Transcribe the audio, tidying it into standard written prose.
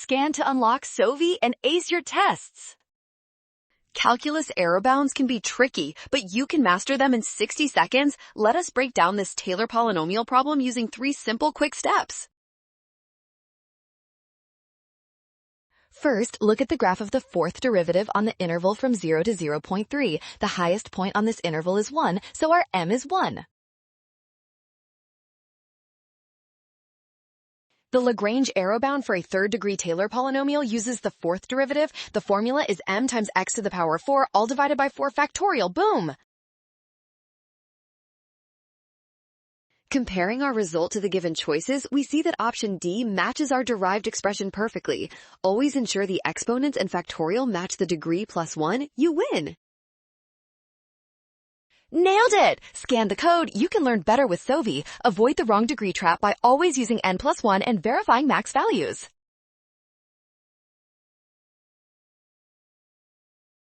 Scan to unlock SOVI and ace your tests. Calculus error bounds can be tricky, but you can master them in 60 seconds. Let us break down this Taylor polynomial problem using 3 simple quick steps. First, look at the graph of the fourth derivative on the interval from 0 to 0.3. The highest point on this interval is 1, so our m is 1. The Lagrange Error Bound for a third-degree Taylor polynomial uses the fourth derivative. The formula is m times x to the power of 4, all divided by 4 factorial. Boom! Comparing our result to the given choices, we see that option D matches our derived expression perfectly. Always ensure the exponents and factorial match the degree plus 1. You win! Nailed it! Scan the code. You can learn better with SOVI. Avoid the wrong degree trap by always using n plus 1 and verifying max values.